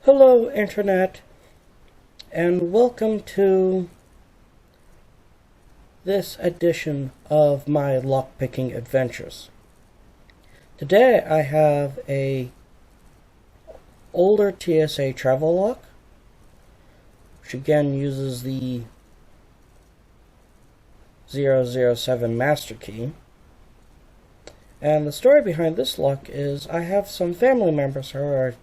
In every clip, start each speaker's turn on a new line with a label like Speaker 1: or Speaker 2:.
Speaker 1: Hello Internet, and welcome to this edition of my lockpicking adventures. Today I have a older TSA travel lock, which again uses the 007 master key. And the story behind this lock is I have some family members who are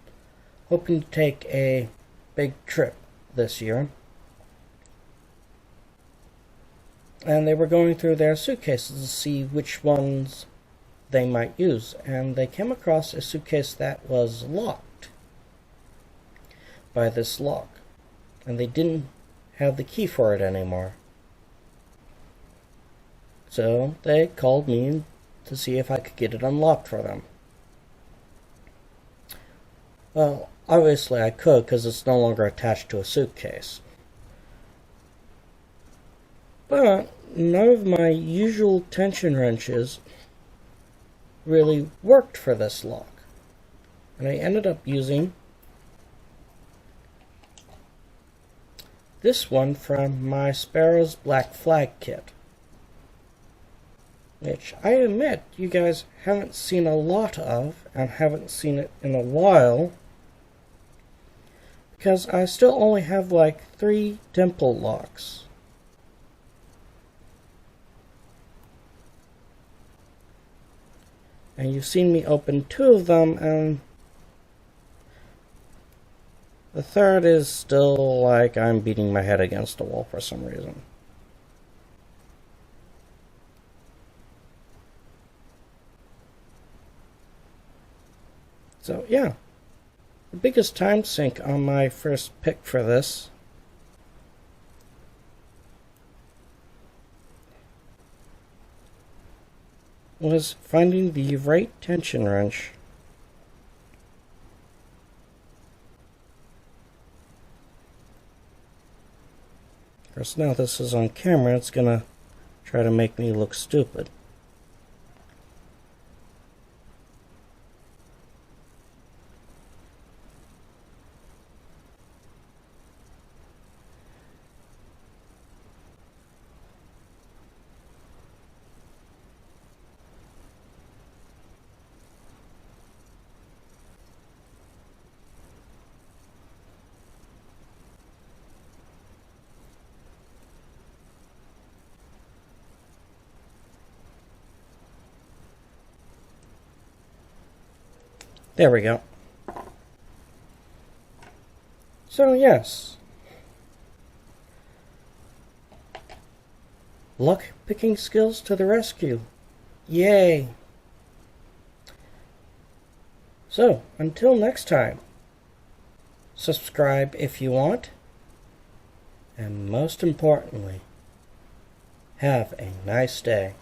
Speaker 1: hoping to take a big trip this year. And they were going through their suitcases to see which ones they might use. And they came across a suitcase that was locked by this lock. And they didn't have the key for it anymore. So they called me to see if I could get it unlocked for them. Well, obviously I could, because it's no longer attached to a suitcase. But none of my usual tension wrenches really worked for this lock. And I ended up using this one from my Sparrow's Black Flag kit, which I admit you guys haven't seen a lot of, and haven't seen it in a while, because I still only have like 3 dimple locks. And you've seen me open 2 of them, and the third is still like I'm beating my head against a wall for some reason. So yeah, the biggest time sink on my first pick for this was finding the right tension wrench of course. Now this is on camera, it's gonna try to make me look stupid. There we go. So yes, lock picking skills to the rescue. Yay! So, until next time, subscribe if you want, and most importantly, have a nice day.